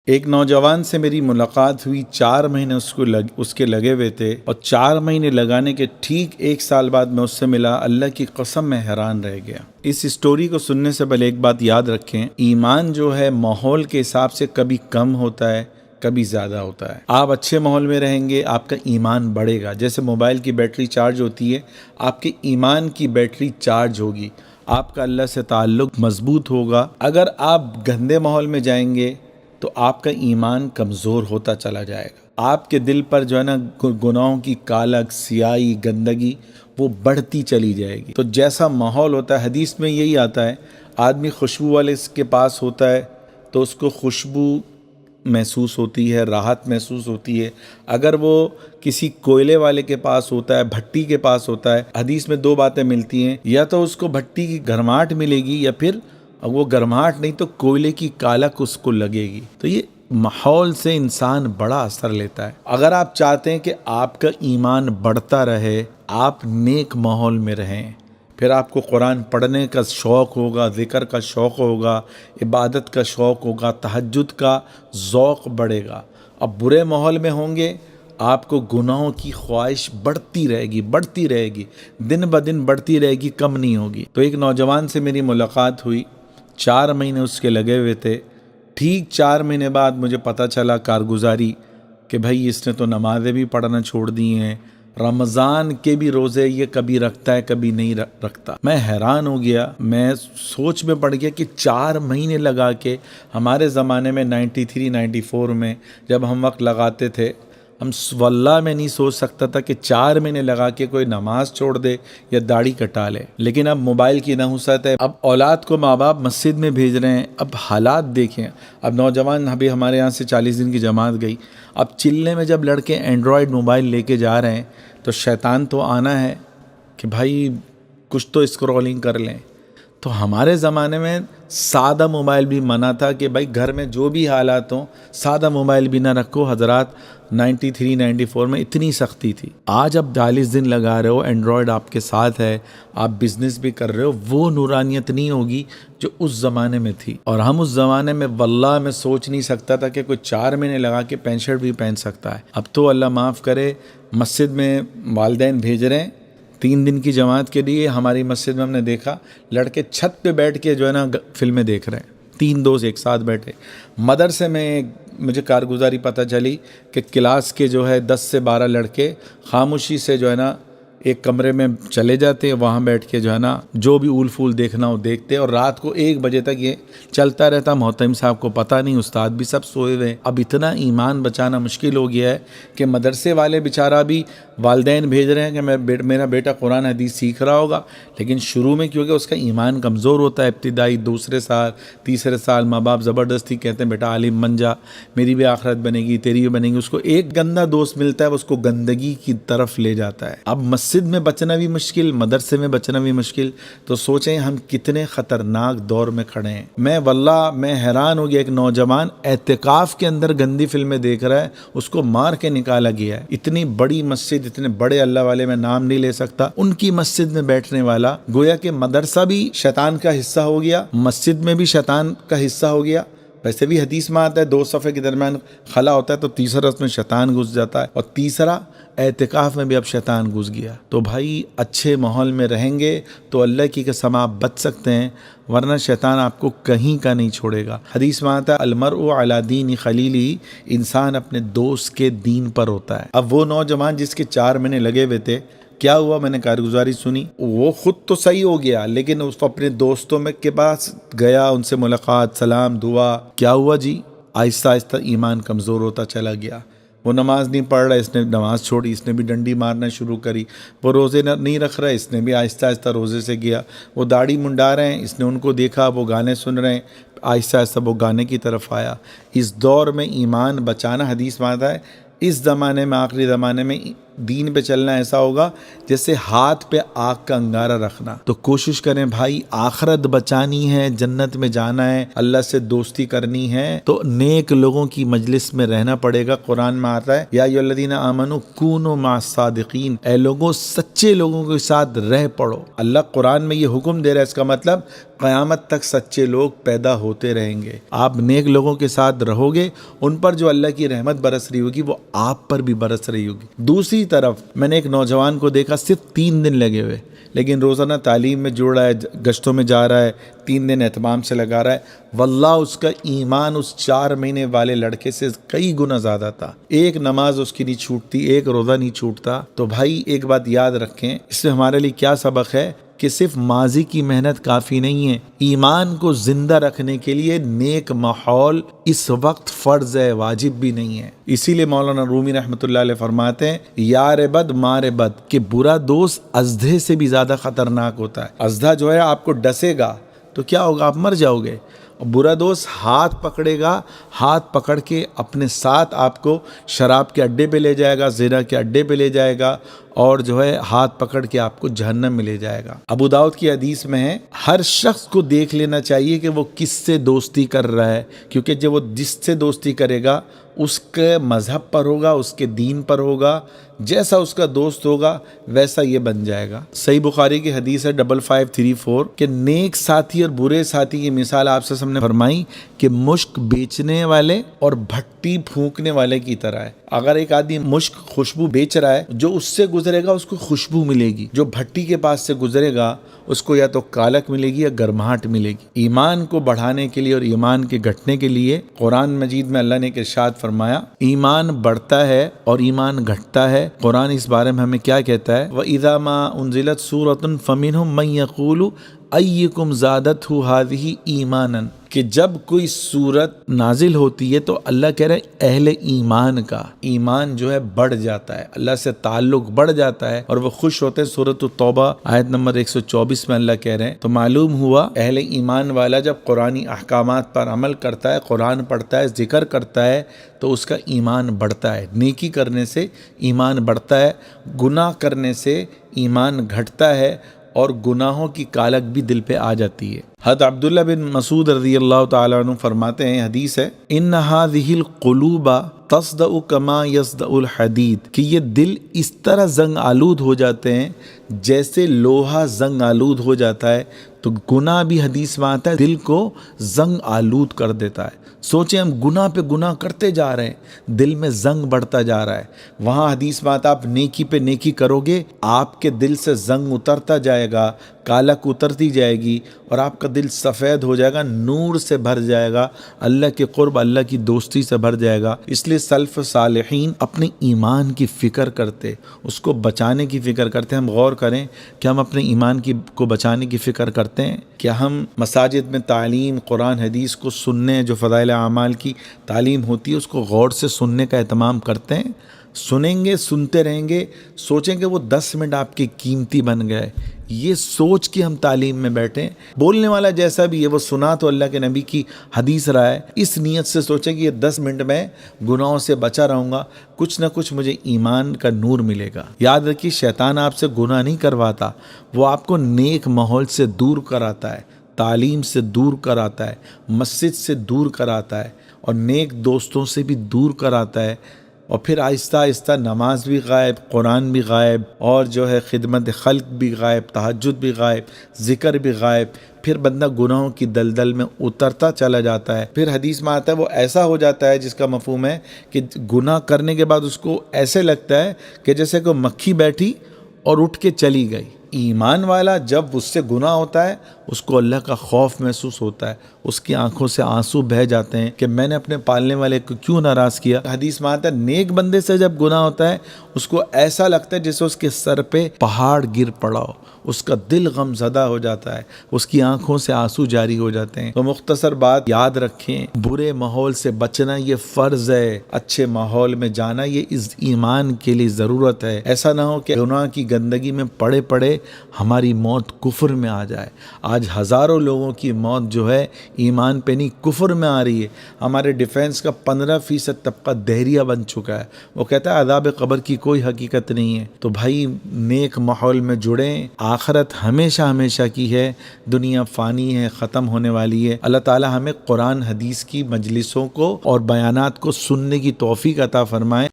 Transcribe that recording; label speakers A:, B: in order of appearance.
A: ایک نوجوان سے میری ملاقات ہوئی، 4 مہینے اس کے لگے ہوئے تھے، اور 4 مہینے لگانے کے ٹھیک 1 سال بعد میں اس سے ملا۔ اللہ کی قسم میں حیران رہ گیا۔ اس اسٹوری کو سننے سے پہلے ایک بات یاد رکھیں، ایمان جو ہے ماحول کے حساب سے کبھی کم ہوتا ہے، کبھی زیادہ ہوتا ہے۔ آپ اچھے ماحول میں رہیں گے، آپ کا ایمان بڑھے گا۔ جیسے موبائل کی بیٹری چارج ہوتی ہے، آپ کے ایمان کی بیٹری چارج ہوگی، آپ کا اللہ سے تعلق مضبوط ہوگا۔ اگر آپ گندے ماحول میں جائیں گے تو آپ کا ایمان کمزور ہوتا چلا جائے گا۔ آپ کے دل پر جو ہے نا گناہوں کی کالک، سیاہی، گندگی وہ بڑھتی چلی جائے گی۔ تو جیسا ماحول ہوتا ہے، حدیث میں یہی آتا ہے، آدمی خوشبو والے کے پاس ہوتا ہے تو اس کو خوشبو محسوس ہوتی ہے، راحت محسوس ہوتی ہے۔ اگر وہ کسی کوئلے والے کے پاس ہوتا ہے، بھٹی کے پاس ہوتا ہے، حدیث میں 2 باتیں ملتی ہیں، یا تو اس کو بھٹی کی گرماہٹ ملے گی، یا پھر وہ گرماہٹ نہیں تو کوئلے کی کالک اس کو لگے گی۔ تو یہ ماحول سے انسان بڑا اثر لیتا ہے۔ اگر آپ چاہتے ہیں کہ آپ کا ایمان بڑھتا رہے، آپ نیک ماحول میں رہیں، پھر آپ کو قرآن پڑھنے کا شوق ہوگا، ذکر کا شوق ہوگا، عبادت کا شوق ہوگا، تہجد کا ذوق بڑھے گا۔ اب برے ماحول میں ہوں گے، آپ کو گناہوں کی خواہش بڑھتی رہے گی، دن بدن بڑھتی رہے گی، کم نہیں ہوگی۔ تو ایک نوجوان سے میری ملاقات ہوئی، 4 مہینے اس کے لگے ہوئے تھے۔ ٹھیک 4 مہینے بعد مجھے پتہ چلا کارگزاری کہ بھائی اس نے تو نمازیں بھی پڑھنا چھوڑ دی ہیں، رمضان کے بھی روزے یہ کبھی رکھتا ہے کبھی نہیں رکھتا۔ میں حیران ہو گیا، میں سوچ میں پڑ گیا کہ 4 مہینے لگا کے، ہمارے زمانے میں 93 94 میں جب ہم وقت لگاتے تھے، ہم واللہ میں نہیں سوچ سکتا تھا کہ 4 مہینے لگا کے کوئی نماز چھوڑ دے یا داڑھی کٹا لے۔ لیکن اب موبائل کی نحوست ہے، اب اولاد کو ماں باپ مسجد میں بھیج رہے ہیں۔ اب حالات دیکھیں، اب نوجوان ابھی ہمارے یہاں سے 40 دن کی جماعت گئی، اب چلنے میں جب لڑکے اینڈرائڈ موبائل لے کے جا رہے ہیں تو شیطان تو آنا ہے کہ بھائی کچھ تو اسکرولنگ کر لیں۔ تو ہمارے زمانے میں سادہ موبائل بھی منع تھا کہ بھائی گھر میں جو بھی حالات ہوں سادہ موبائل بھی نہ رکھو۔ حضرات 93 94 میں اتنی سختی تھی۔ آج اب 40 دن لگا رہے ہو، اینڈرائڈ آپ کے ساتھ ہے، آپ بزنس بھی کر رہے ہو، وہ نورانیت نہیں ہوگی جو اس زمانے میں تھی۔ اور ہم اس زمانے میں واللہ میں سوچ نہیں سکتا تھا کہ کوئی 4 مہینے لگا کے پینٹ شرٹ بھی پہن سکتا ہے۔ اب تو اللہ معاف کرے، مسجد میں والدین بھیج رہے ہیں 3 دن کی جماعت کے لیے۔ ہماری مسجد میں ہم نے دیکھا لڑکے چھت پہ بیٹھ کے جو ہے نا فلمیں دیکھ رہے ہیں، 3 دوست ایک ساتھ بیٹھے۔ مدرسے میں مجھے کارگزاری پتہ چلی کہ کلاس کے جو ہے 10 سے 12 لڑکے خاموشی سے جو ہے نا ایک کمرے میں چلے جاتے ہیں، وہاں بیٹھ کے جو ہے نا جو بھی اول پھول دیکھنا ہو دیکھتے، اور رات کو 1 بجے تک یہ چلتا رہتا۔ محترم صاحب کو پتہ نہیں، استاد بھی سب سوئے ہوئے۔ اب اتنا ایمان بچانا مشکل ہو گیا ہے کہ مدرسے والے بیچارہ بھی والدین بھیج رہے ہیں کہ میرا بیٹا قرآن حدیث سیکھ رہا ہوگا، لیکن شروع میں کیونکہ اس کا ایمان کمزور ہوتا ہے، ابتدائی 2 سال 3 سال ماں باپ زبردستی کہتے ہیں بیٹا عالم بن جا، میری بھی آخرت بنے گی، تیری بھی بنے گی۔ اس کو ایک گندا دوست ملتا ہے، اس کو گندگی کی طرف لے جاتا ہے۔ اب مسجد میں بچنا بھی مشکل، مدرسے میں بچنا بھی مشکل، تو سوچیں ہم کتنے خطرناک دور میں کھڑے ہیں۔ میں حیران ہو گیا، ایک نوجوان اعتکاف کے اندر گندی فلمیں دیکھ رہا ہے، اس کو مار کے نکالا گیا ہے۔ اتنی بڑی مسجد، اتنے بڑے اللہ والے، میں نام نہیں لے سکتا، ان کی مسجد میں بیٹھنے والا، گویا کہ مدرسہ بھی شیطان کا حصہ ہو گیا، مسجد میں بھی شیطان کا حصہ ہو گیا۔ ویسے بھی حدیث میں آتا ہے 2 صفحے کے درمیان خلا ہوتا ہے تو تیسرا اس میں شیطان گھس جاتا ہے، اور تیسرا اعتکاف میں بھی اب شیطان گھس گیا۔ تو بھائی اچھے ماحول میں رہیں گے تو اللہ کی قسم آپ بچ سکتے ہیں، ورنہ شیطان آپ کو کہیں کا نہیں چھوڑے گا۔ حدیث میں آتا ہے المرء علی دین خلیلہ، انسان اپنے دوست کے دین پر ہوتا ہے۔ اب وہ نوجوان جس کے 4 مہینے لگے ہوئے تھے، کیا ہوا؟ میں نے کارگزاری سنی، وہ خود تو صحیح ہو گیا، لیکن اس اپنے دوستوں میں کے پاس گیا، ان سے ملاقات، سلام، دعا، کیا ہوا جی؟ آہستہ آہستہ ایمان کمزور ہوتا چلا گیا۔ وہ نماز نہیں پڑھ رہا، اس نے نماز چھوڑی، اس نے بھی ڈنڈی مارنا شروع کری۔ وہ روزے نہیں رکھ رہا، اس نے بھی آہستہ آہستہ روزے سے گیا۔ وہ داڑھی منڈا رہے ہیں، اس نے ان کو دیکھا، وہ گانے سن رہے ہیں، آہستہ آہستہ وہ گانے کی طرف آیا۔ اس دور میں ایمان بچانا، حدیث میں آتا ہے اس زمانے میں، آخری زمانے میں دین پہ چلنا ایسا ہوگا جیسے ہاتھ پہ آگ کا انگارہ رکھنا۔ تو کوشش کریں بھائی، آخرت بچانی ہے، جنت میں جانا ہے، اللہ سے دوستی کرنی ہے تو نیک لوگوں کی مجلس میں رہنا پڑے گا۔ قرآن میں آتا ہے یا ایھا الذین آمنوا کونوا مع الصادقین، اے لوگوں سچے لوگوں کے ساتھ رہ پڑو۔ اللہ قرآن میں یہ حکم دے رہا ہے، اس کا مطلب قیامت تک سچے لوگ پیدا ہوتے رہیں گے۔ آپ نیک لوگوں کے ساتھ رہو گے، ان پر جو اللہ کی رحمت برس رہی ہوگی وہ آپ پر بھی برس رہی ہوگی۔ دوسری طرف میں نے ایک نوجوان کو دیکھا، صرف 3 دن لگے ہوئے، لیکن روزانہ تعلیم میں جڑ رہا ہے، گشتوں میں جا رہا ہے، 3 دن اہتمام سے لگا رہا ہے، واللہ اس کا ایمان اس 4 مہینے والے لڑکے سے کئی گنا زیادہ تھا۔ ایک نماز اس کی نہیں چھوٹتی، ایک روزہ نہیں چھوٹتا۔ تو بھائی ایک بات یاد رکھیں، اس سے ہمارے لیے کیا سبق ہے کہ صرف ماضی کی محنت کافی نہیں ہے، ایمان کو زندہ رکھنے کے لیے نیک ماحول اس وقت فرض ہے، واجب بھی نہیں ہے۔ اسی لیے مولانا رومی رحمۃ اللہ علیہ فرماتے ہیں، یار بد مار بد، کہ برا دوست ازدھے سے بھی زیادہ خطرناک ہوتا ہے۔ ازدھا جو ہے آپ کو ڈسے گا تو کیا ہوگا، آپ مر جاؤ گے۔ اور برا دوست ہاتھ پکڑے گا، ہاتھ پکڑ کے اپنے ساتھ آپ کو شراب کے اڈے پہ لے جائے گا، زنا کے اڈے پہ لے جائے گا، اور جو ہے ہاتھ پکڑ کے آپ کو جہنم میں لے جائے گا۔ ابو داؤد کی حدیث میں ہے، ہر شخص کو دیکھ لینا چاہیے کہ وہ کس سے دوستی کر رہا ہے، کیونکہ جب وہ جس سے دوستی کرے گا اس کے مذہب پر ہوگا، اس کے دین پر ہوگا، جیسا اس کا دوست ہوگا ویسا یہ بن جائے گا۔ صحیح بخاری کی حدیث ہے 5534 کہ نیک ساتھی اور برے ساتھی کی مثال آپ سے ہم نے فرمائی کہ مشک بیچنے والے اور بھٹی پھونکنے والے کی طرح ہے۔ اگر ایک آدمی مشک خوشبو بیچ رہا ہے، جو اس سے گزرے گا اس کو خوشبو ملے گی، جو بھٹی کے پاس سے گزرے گا اس کو یا تو کالک ملے گی یا گرماہٹ ملے گی۔ ایمان کو بڑھانے کے لیے اور ایمان کے گھٹنے کے لیے قرآن مجید میں اللہ نے ایک ارشاد فرمایا، ایمان بڑھتا ہے اور ایمان گھٹتا ہے۔ قرآن اس بارے میں ہمیں کیا کہتا ہے، وَإِذَا مَا أُنزِلَتْ سُورَةٌ فَمِنْهُمْ مَن يَقُولُ أَيُّكُمْ زَادَتْهُ هَٰذِهِ ایمانا، کہ جب کوئی سورت نازل ہوتی ہے تو اللہ کہہ رہے ہیں اہل ایمان کا ایمان جو ہے بڑھ جاتا ہے، اللہ سے تعلق بڑھ جاتا ہے اور وہ خوش ہوتے ہیں۔ سورۃ التوبہ آیت نمبر 124 میں اللہ کہہ رہے ہیں، تو معلوم ہوا اہل ایمان والا جب قرآنی احکامات پر عمل کرتا ہے، قرآن پڑھتا ہے، ذکر کرتا ہے، تو اس کا ایمان بڑھتا ہے۔ نیکی کرنے سے ایمان بڑھتا ہے، گناہ کرنے سے ایمان گھٹتا ہے، اور گناہوں کی کالک بھی دل پہ آ جاتی ہے۔ حضرت عبداللہ بن مسعود رضی اللہ تعالیٰ عنہ فرماتے ہیں، حدیث ہے، ان هذه القلوب تصدع كما يصدع الحدید، کہ یہ دل اس طرح زنگ آلود ہو جاتے ہیں جیسے لوہا زنگ آلود ہو جاتا ہے۔ تو گناہ بھی حدیث میں آتا ہے دل کو زنگ آلود کر دیتا ہے۔ سوچیں ہم گناہ پہ گناہ کرتے جا رہے ہیں، دل میں زنگ بڑھتا جا رہا ہے۔ وہاں حدیث میں آتا ہے آپ نیکی پہ نیکی کرو گے، آپ کے دل سے زنگ اترتا جائے گا، کالک اترتی جائے گی، اور آپ کا دل سفید ہو جائے گا، نور سے بھر جائے گا، اللہ کے قرب، اللہ کی دوستی سے بھر جائے گا۔ اس لیے سلف صالحین اپنے ایمان کی فکر کرتے، اس کو بچانے کی فکر کرتے۔ ہم غور کریں کہ ہم اپنے ایمان کو بچانے کی فکر کرتے ہیں، کیا ہم مساجد میں تعلیم قرآن حدیث کو سننے، جو فضائل اعمال کی تعلیم ہوتی ہے اس کو غور سے سننے کا اہتمام کرتے ہیں؟ سنیں گے، سنتے رہیں گے، سوچیں گے وہ 10 منٹ آپ کے قیمتی بن گئے، یہ سوچ کے ہم تعلیم میں بیٹھیں۔ بولنے والا جیسا بھی ہے، وہ سنا تو اللہ کے نبی کی حدیث رہا ہے، اس نیت سے سوچیں کہ یہ 10 منٹ میں گناہوں سے بچا رہوں گا، کچھ نہ کچھ مجھے ایمان کا نور ملے گا۔ یاد رکھیے، شیطان آپ سے گناہ نہیں کرواتا، وہ آپ کو نیک ماحول سے دور کراتا ہے، تعلیم سے دور کراتا ہے، مسجد سے دور کراتا ہے، اور نیک دوستوں سے بھی دور کراتا ہے، اور پھر آہستہ آہستہ نماز بھی غائب، قرآن بھی غائب، اور جو ہے خدمت خلق بھی غائب، تہجد بھی غائب، ذکر بھی غائب، پھر بندہ گناہوں کی دلدل میں اترتا چلا جاتا ہے۔ پھر حدیث میں آتا ہے وہ ایسا ہو جاتا ہے جس کا مفہوم ہے کہ گناہ کرنے کے بعد اس کو ایسے لگتا ہے کہ جیسے کوئی مکھی بیٹھی اور اٹھ کے چلی گئی۔ ایمان والا جب اس سے گناہ ہوتا ہے اس کو اللہ کا خوف محسوس ہوتا ہے، اس کی آنکھوں سے آنسو بہہ جاتے ہیں کہ میں نے اپنے پالنے والے کو کیوں ناراض کیا۔ حدیث میں آتا ہے نیک بندے سے جب گناہ ہوتا ہے اس کو ایسا لگتا ہے جیسے اس کے سر پہ پہاڑ گر پڑا ہو، اس کا دل غم زدہ ہو جاتا ہے، اس کی آنکھوں سے آنسو جاری ہو جاتے ہیں۔ تو مختصر بات یاد رکھیں، برے ماحول سے بچنا یہ فرض ہے، اچھے ماحول میں جانا یہ اس ایمان کے لیے ضرورت ہے۔ ایسا نہ ہو کہ گناہ کی گندگی میں پڑے پڑے ہماری موت کفر میں آ جائے۔ آج ہزاروں لوگوں کی موت جو ہے ایمان پہ نہیں کفر میں آ رہی ہے۔ ہمارے ڈیفینس کا 15% طبقہ دہریہ بن چکا ہے، وہ کہتا ہے عذاب قبر کی کوئی حقیقت نہیں ہے۔ تو بھائی نیک ماحول میں جڑیں، آخرت ہمیشہ ہمیشہ کی ہے، دنیا فانی ہے، ختم ہونے والی ہے۔ اللہ تعالی ہمیں قرآن حدیث کی مجلسوں کو اور بیانات کو سننے کی توفیق عطا فرمائے۔